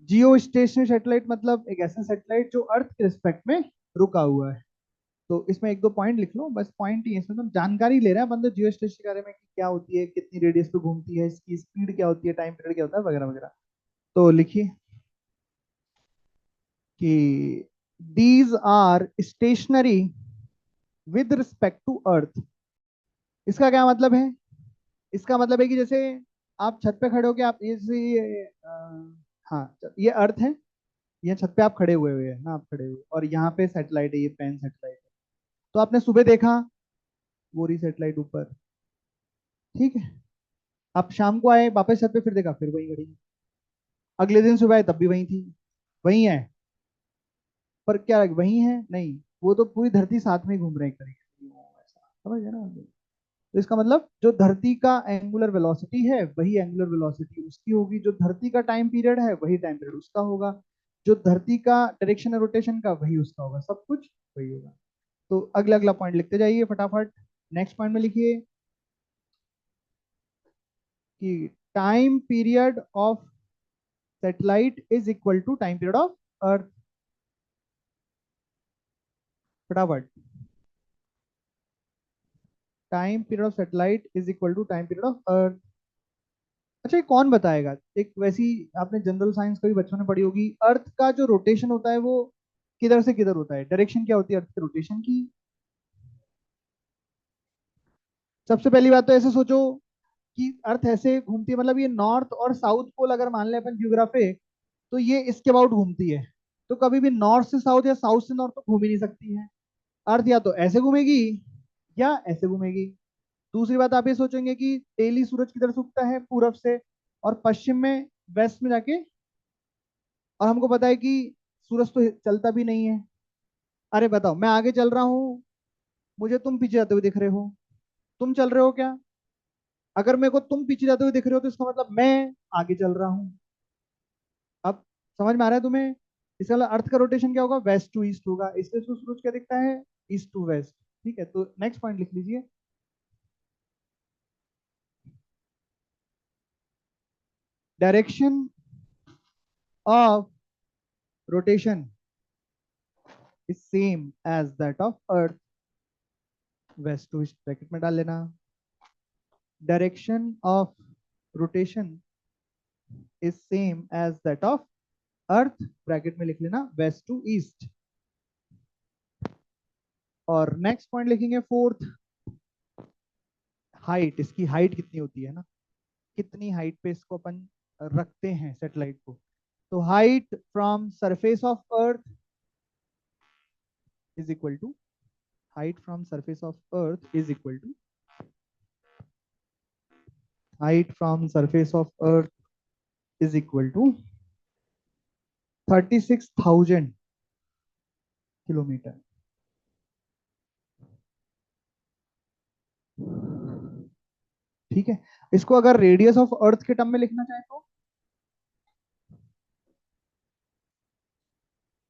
जियो स्टेशनरी सैटेलाइट मतलब एक ऐसा सैटेलाइट जो अर्थ के रिस्पेक्ट में रुका हुआ है। तो इसमें एक दो पॉइंट लिख लो, बस पॉइंट ही है इसमें, तो जानकारी ले रहे हैं बंदे जियो स्टेशन के बारे में कि क्या होती है, कितनी रेडियस पे घूमती है, इसकी स्पीड क्या होती है, टाइम पीरियड क्या होता है, वगैरह वगैरह। तो लिखिए कि these are stationary with respect to earth. इसका क्या मतलब है, इसका मतलब है कि जैसे आप छत पे खड़े होके आप ये जैसे हाँ, ये अर्थ है, ये छत पे आप खड़े हुए हैं ना, आप खड़े हुए, और यहाँ पे सैटेलाइट है, ये पेन सैटेलाइट है। तो आपने सुबह देखा वो रही सैटेलाइट ऊपर, ठीक है। आप शाम को आए वापस छत पे, फिर देखा फिर वही खड़ी है। अगले दिन सुबह आए तब भी वही थी, वही है। पर क्या वही है, नहीं, वो तो पूरी धरती साथ में ही घूम रहे हैं एक तरीके से, ऐसा समझ गए ना। तो इसका मतलब जो धरती का एंगुलर वेलोसिटी है वही एंगुलर वेलोसिटी उसकी होगी, जो धरती का टाइम पीरियड है वही टाइम पीरियड उसका होगा, जो धरती का डायरेक्शन है रोटेशन का वही उसका होगा, सब कुछ वही होगा। तो अगला अगला पॉइंट लिखते जाइए फटाफट। नेक्स्ट पॉइंट में लिखिए कि time period of satellite is equal to time period of earth. फटाफट, time period of satellite is equal to time period of earth. अच्छा, ये कौन बताएगा, एक वैसी आपने जनरल साइंस कभी बच्चों ने पढ़ी होगी, अर्थ का जो रोटेशन होता है वो किधर से किधर होता है, डायरेक्शन क्या होती है अर्थ के रोटेशन की? सबसे पहली बात तो ऐसे सोचो कि अर्थ ऐसे घूमती है, मतलब ये नॉर्थ और साउथ पोल अगर मान ले अपन जियोग्राफी, तो ये इसके अबाउट घूमती है। तो कभी भी नॉर्थ से साउथ या साउथ से नॉर्थ तो घूम ही नहीं सकती है। अर्थ या तो ऐसे घूमेगी या ऐसे घूमेगी। दूसरी बात आप ये सोचेंगे कि डेली सूरज किधर से उगता है, पूरब से, और पश्चिम में, वेस्ट में जाके। और हमको पता है कि सूरज तो चलता भी नहीं है। अरे बताओ, मैं आगे चल रहा हूँ, मुझे तुम पीछे जाते हुए दिख रहे हो, तुम चल रहे हो क्या? अगर मेरे को तुम पीछे जाते हुए दिख रहे हो तो इसका मतलब मैं आगे चल रहा हूँ। अब समझ में आ रहा है तुम्हें? इसका मतलब अर्थ का रोटेशन क्या होगा, वेस्ट टू ईस्ट होगा, इसलिए उसको सूरज क्या दिखता है, ईस्ट टू वेस्ट। ठीक है, तो नेक्स्ट पॉइंट लिख लीजिए। Direction of rotation is same as that of earth. West to east bracket में डाल लेना। Direction of rotation is same as that of earth, bracket में लिख लेना वेस्ट टू ईस्ट। और नेक्स्ट पॉइंट लिखेंगे फोर्थ, हाइट। इसकी हाइट कितनी होती है ना, कितनी हाइट पे इसको अपन रखते हैं सैटेलाइट को। तो height from surface of earth is equal to, height from surface of earth is equal to, height from surface of earth is equal to 36,000 kilometre. ठीक है, इसको अगर रेडियस ऑफ अर्थ के टर्म में लिखना चाहे तो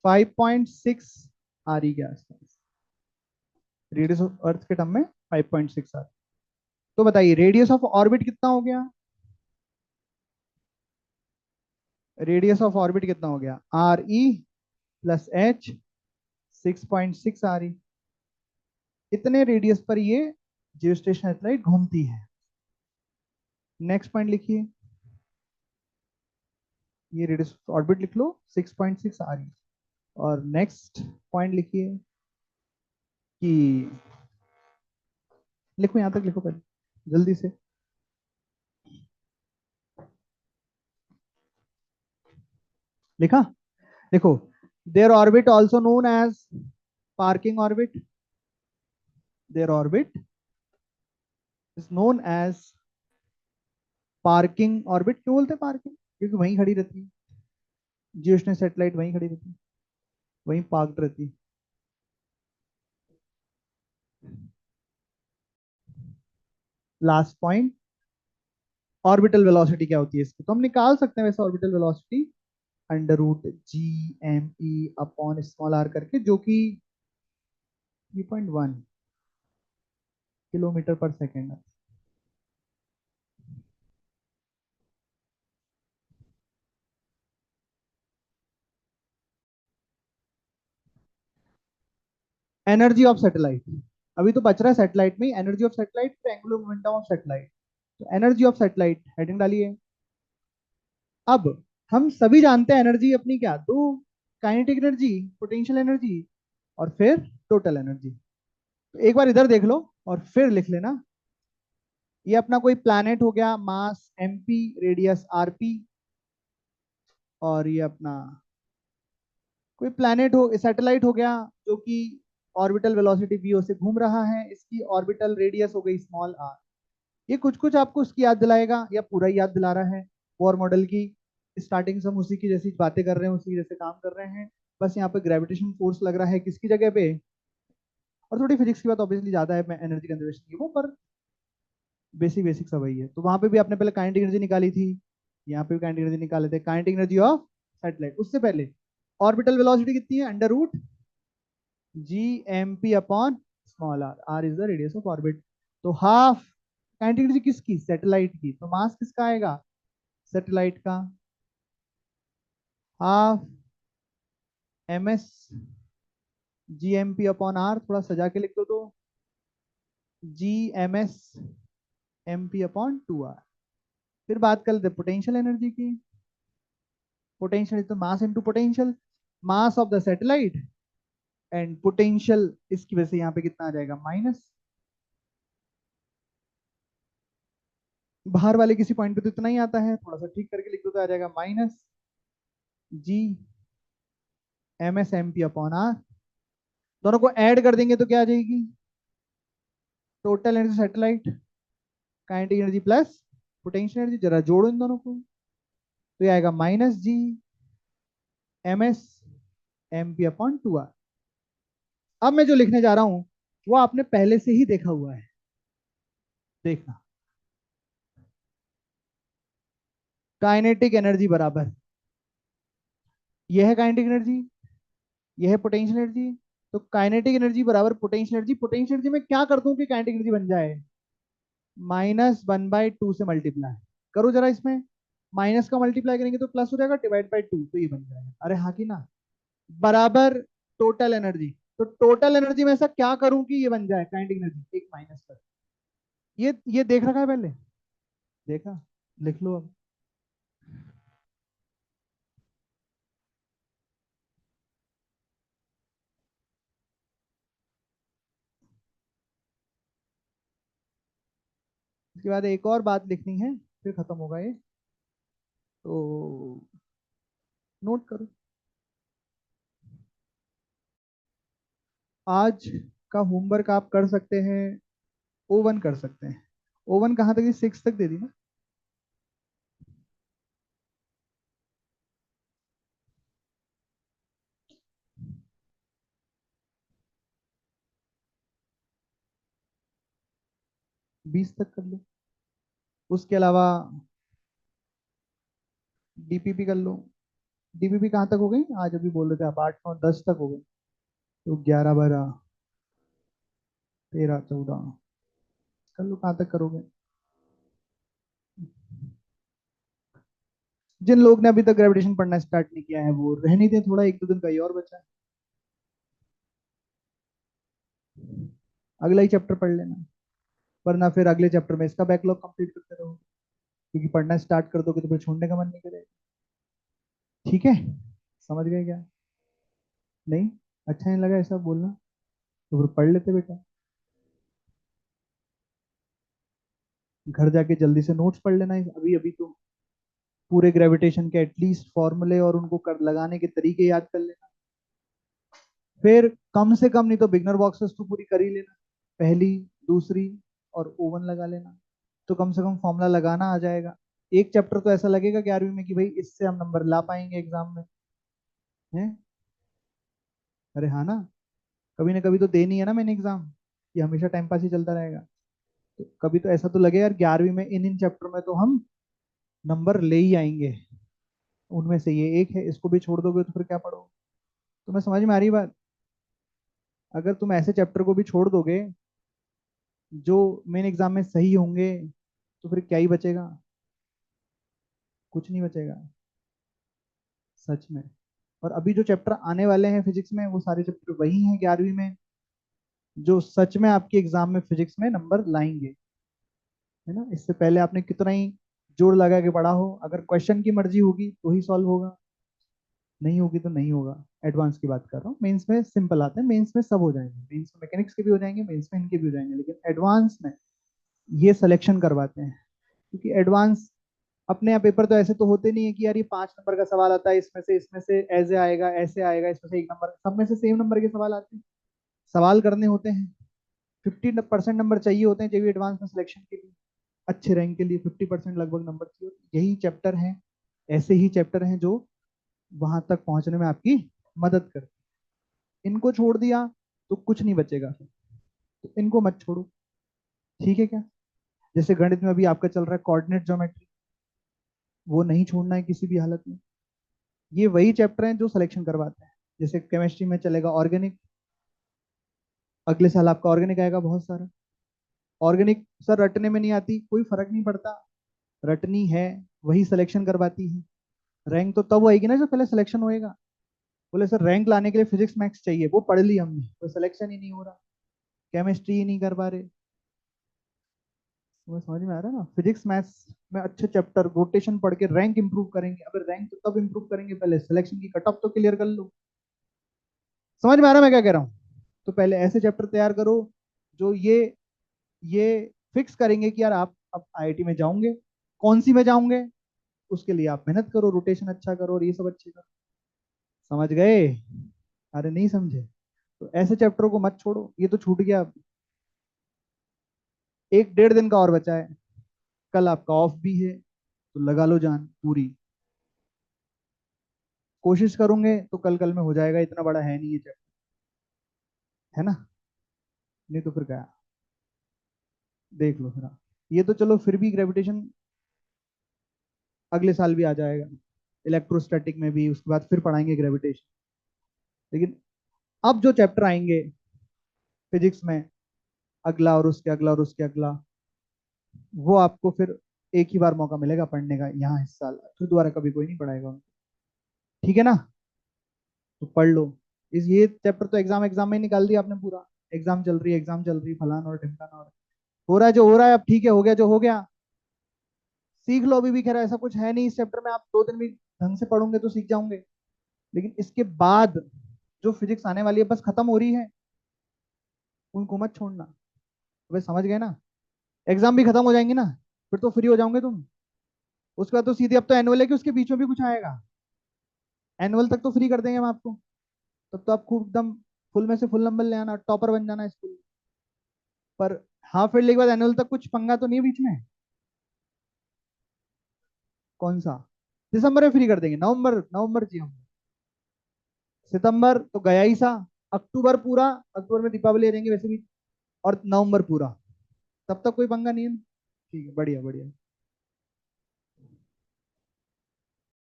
5.6 आ रही के आसपास, रेडियस ऑफ अर्थ के टर्म में 5.6 आ रही। तो बताइए रेडियस ऑफ ऑर्बिट कितना हो गया, रेडियस ऑफ ऑर्बिट कितना हो गया, आर ई प्लस एच, 6.6 आ रही। इतने रेडियस पर ये जियोस्टेशन सैटेलाइट घूमती है। नेक्स्ट पॉइंट लिखिए, ये रेडियस ऑफ ऑर्बिट लिख लो, 6.6 आ रही। और नेक्स्ट पॉइंट लिखिए कि, लिखो यहां तक लिखो पहले जल्दी से। लिखा? देखो, their orbit also known as parking orbit, their orbit is known as parking orbit. क्यों बोलते हैं पार्किंग? क्योंकि वहीं खड़ी रहती है, जियोस्टेशन सैटेलाइट वहीं खड़ी रहती है, वहीं पार्कड रहती है। लास्ट पॉइंट, ऑर्बिटल वेलोसिटी क्या होती है इसकी, तो हम निकाल सकते हैं वैसे ऑर्बिटल वेलोसिटी, अंडर रूट जी m e upon small r करके, जो कि 3.1 किलोमीटर पर सेकेंड है। एनर्जी ऑफ सैटेलाइट, अभी तो बच रहा है सैटेलाइट में energy of satellite, angular momentum of satellite. तो एनर्जी ऑफ सैटेलाइट हेडिंग डालिए। अब हम सभी जानते हैं एनर्जी अपनी क्या, दो, काइनेटिक एनर्जी, पोटेंशियल एनर्जी, और फिर टोटल एनर्जी। तो एक बार इधर देख लो और फिर लिख लेना। ये अपना कोई प्लैनेट हो गया, मास एमपी, रेडियस आरपी, और ये अपना कोई प्लैनेट हो, सैटेलाइट हो गया, जो कि ऑर्बिटल वेलोसिटी वीओ से घूम रहा है, इसकी ऑर्बिटल रेडियस हो गई स्मॉल आर। ये कुछ कुछ आपको उसकी याद दिलाएगा या पूरा ही याद दिला रहा है, बोर मॉडल की स्टार्टिंग से हम उसी की जैसी बातें कर रहे हैं, उसी जैसे काम कर रहे हैं। बस यहाँ पे ग्रेविटेशन फोर्स लग रहा है किसकी जगह पे, और थोड़ी फिजिक्स की बात ऑब्वियसली ज्यादा है एनर्जी कंजर्वेशन की, वो पर बेसिक बेसिक सब वही है। तो वहां पे भी आपने पहले काइनेटिक एनर्जी निकाली थी, यहाँ पे भी काइनेटिक एनर्जी निकाले थे, काइनेटिक एनर्जी ऑफ सैटेलाइट। उससे पहले ऑर्बिटल वेलोसिटी कितनी है, under root G M P upon small r, r is the radius of orbit. तो हाफ काइनेटिक एनर्जी किसकी, सैटेलाइट की, तो मास किसका आएगा, सैटेलाइट का, half m s g M P upon r, थोड़ा सजा के लिख दो तो g m s m P upon 2 r. फिर बात कर लेते पोटेंशियल एनर्जी की। Potential is the mass into potential, mass of the satellite, and potential इसकी वजह से यहाँ पे कितना आ जाएगा, माइनस। बाहर वाले किसी पॉइंट पे तो इतना ही आता है, थोड़ा सा ठीक करके लिख दो तो आ जाएगा minus g m s m P upon r. दोनों को ऐड कर देंगे तो क्या आ जाएगी, total energy satellite kinetic energy plus potential energy, जरा जोड़ो इन दोनों को, तो ये आएगा minus g m s m P upon two r. अब मैं जो लिखने जा रहा हूं वो आपने पहले से ही देखा हुआ है, देखना। काइनेटिक एनर्जी बराबर, यह है काइनेटिक एनर्जी, यह है पोटेंशियल एनर्जी। तो काइनेटिक एनर्जी बराबर पोटेंशियल एनर्जी, पोटेंशियल एनर्जी में क्या कर दूं कि काइनेटिक एनर्जी बन जाए, -1/2 से मल्टीप्लाई करो जरा इसमें, माइनस का मल्टीप्लाई करेंगे तो प्लस हो जाएगा, डिवाइड बाई टू तो ये बन जाएगा, अरे हाँ कि ना, बराबर टोटल एनर्जी। तो टोटल एनर्जी में ऐसा क्या करूं कि ये बन जाए काइनेटिक एनर्जी, एक माइनस कर, ये देख रखा है पहले, देखा, लिख लो अब। इसके बाद एक और बात लिखनी है, फिर खत्म होगा ये, तो नोट करो। आज का होमवर्क आप कर सकते हैं, O1 कर सकते हैं। O1 कहाँ तक, 6 तक दे दी ना, 20 तक कर लो। उसके अलावा डीपीपी कर लो। डीपीपी कहाँ तक हो गई, आज अभी बोल रहे थे आप 8 9 10 तक हो गई, तो 11 12 13 14 कर लो, कहाँ तक करोगे। जिन लोग ने अभी तक ग्रेविटेशन पढ़ना स्टार्ट नहीं किया है वो रहने दें, थोड़ा एक दो दिन का ही और बचा है, अगला ही चैप्टर पढ़ लेना, वरना फिर अगले चैप्टर में इसका बैकलॉग कंप्लीट करते रहो, क्योंकि पढ़ना स्टार्ट कर दोगे तो फिर छोड़ने का मन नहीं करेगा। ठीक है, समझ गए क्या, नहीं, अच्छा नहीं लगा ऐसा बोलना, तो फिर पढ़ लेते बेटा, घर जाके जल्दी से नोट्स पढ़ लेना अभी अभी तो, पूरे ग्रेविटेशन के एटलीस्ट फॉर्मूले और उनको कर लगाने के तरीके याद कर लेना। फिर कम से कम नहीं तो बिगनर बॉक्सेस तो पूरी कर ही लेना, पहली दूसरी, और ओवन लगा लेना, तो कम से कम फॉर्मूला लगाना आ जाएगा। एक चैप्टर तो ऐसा लगेगा 11वीं में कि भाई इससे हम नंबर ला पाएंगे एग्जाम में, है, अरे हाँ ना, कभी ना कभी तो देनी है ना मैंने एग्जाम, ये हमेशा टाइम पास ही चलता रहेगा, तो कभी तो ऐसा तो लगेगा यार 11वीं में इन इन चैप्टर में तो हम नंबर ले ही आएंगे, उनमें से ये एक है, इसको भी छोड़ दोगे तो फिर क्या पढ़ोगे। तुम्हें समझ में आ रही बात, अगर तुम ऐसे चैप्टर को भी छोड़ दोगे जो मेन एग्जाम में सही होंगे, तो फिर क्या ही बचेगा, कुछ नहीं बचेगा सच में। और अभी जो चैप्टर आने वाले हैं फिजिक्स में वो सारे चैप्टर वही हैं 11वीं में, जो सच में आपके एग्जाम में फिजिक्स में नंबर लाएंगे, है ना। इससे पहले आपने कितना ही जोर लगा के पढ़ा हो, अगर क्वेश्चन की मर्जी होगी तो ही सॉल्व होगा, नहीं होगी तो नहीं होगा। एडवांस की बात कर रहा हूँ, मेंस में सिंपल आते हैं, मेंस में सब हो जाएंगे, मेंस में मैकेनिक्स के भी हो जाएंगे, मेंस में इनके भी हो जाएंगे, लेकिन एडवांस में ये सिलेक्शन करवाते हैं, क्योंकि एडवांस अपने यहाँ पेपर तो ऐसे तो होते नहीं है कि यार ये 5 नंबर का सवाल आता है, इसमें से ऐसे आएगा ऐसे आएगा, इसमें से 1 नंबर, सब में से सेम नंबर के सवाल आते हैं, सवाल करने होते हैं, 50% नंबर चाहिए होते हैं जब एडवांस में सिलेक्शन के लिए, अच्छे रैंक के लिए 50% लगभग नंबर चाहिए, यही चैप्टर हैं, ऐसे ही चैप्टर हैं जो वहां तक पहुंचने में आपकी मदद करते हैं। इनको छोड़ दिया तो कुछ नहीं बचेगा, तो इनको मत छोड़ो, ठीक है क्या। जैसे गणित में अभी आपका चल रहा है कोऑर्डिनेट ज्योमेट्री, वो नहीं छोड़ना है किसी भी हालत में, ये वही चैप्टर हैं जो सिलेक्शन करवाते हैं। जैसे केमिस्ट्री में चलेगा ऑर्गेनिक, अगले साल आपका ऑर्गेनिक आएगा बहुत सारा, ऑर्गेनिक सर रटने में नहीं आती, कोई फर्क नहीं पड़ता, रटनी है, वही सिलेक्शन करवाती है। रैंक तो तब आएगी ना जब पहले सिलेक्शन होएगा, बोले सर रैंक लाने के लिए फिजिक्स मैथ्स चाहिए, वो पढ़ ली हमने, तो सिलेक्शन ही नहीं हो रहा, केमिस्ट्री ही नहीं कर पा रहे। तुम्हें समझ में आ रहा है ना, फिजिक्स मैथ्स में अच्छे चैप्टर रोटेशन पढ़ के रैंक इंप्रूव करेंगे, अगर रैंक तो तब इंप्रूव करेंगे, पहले सिलेक्शन की कट ऑफ तो क्लियर कर लो। समझ में आ रहा है मैं क्या कह रहा हूँ, तो पहले ऐसे चैप्टर तैयार करो जो ये फिक्स करेंगे कि यार आप अब आईआईटी में जाओगे, कौन सी में जाओगे, उसके लिए आप मेहनत करो, रोटेशन अच्छा करो और ये सब अच्छे करो। समझ गए? अरे नहीं समझे? तो ऐसे चैप्टरों को मत छोड़ो, ये तो छूट गया अब। एक डेढ़ दिन का और बचा है, कल आपका ऑफ भी है, तो लगा लो जान पूरी। कोशिश करूंगे तो कल कल में हो जाएगा, इतना बड़ा है नहीं ये चैप्टर, है ना? नहीं तो फिर क्या, देख लो फिर आप। ये तो चलो फिर भी ग्रेविटेशन अगले साल भी आ जाएगा, इलेक्ट्रोस्टैटिक में भी उसके बाद फिर पढ़ाएंगे ग्रेविटेशन। लेकिन अब जो चैप्टर आएंगे फिजिक्स में, अगला और उसके अगला और उसके अगला, वो आपको फिर एक ही बार मौका मिलेगा पढ़ने का यहाँ इस साल, फिर दोबारा कभी कोई नहीं पढ़ाएगा उनको। ठीक है ना? तो पढ़ लो। इस ये चैप्टर तो एग्जाम एग्जाम में ही निकाल दिया आपने पूरा। एग्जाम चल रही फलाना और ढिमकाना, और हो रहा है जो हो रहा है, अब ठीक है, हो गया जो हो गया। सीख लो, अभी भी खैर ऐसा कुछ है नहीं इस चैप्टर में, आप 2 दिन भी ढंग से पढ़ोगे तो सीख जाओगे। लेकिन इसके बाद जो फिजिक्स आने वाली है, बस खत्म हो रही है, उनको मत छोड़ना। वे समझ गए ना? एग्जाम भी खत्म हो जाएंगे ना, फिर तो फ्री हो जाओगे तुम। उसके बाद तो सीधे, अब तो एनुअल है कि उसके बीच में भी कुछ आएगा, एनुअल तक तो फ्री कर देंगे हम आपको। तब तो आप खूब एकदम फुल में से फुल नंबर ले आना, टॉपर बन जाना स्कूल। पर हाफ ईयरली के बाद एनुअल तक कुछ पंगा तो नहीं है बीच में? कौन सा? दिसंबर में फ्री कर देंगे, नवंबर नवंबर चाहिए हमको। सितंबर तो गया ही सा, अक्टूबर पूरा, अक्टूबर में दीपावली आ जाएंगे वैसे भी, और नवंबर पूरा, तब तक कोई पंगा नहीं है। ठीक है, बढ़िया बढ़िया।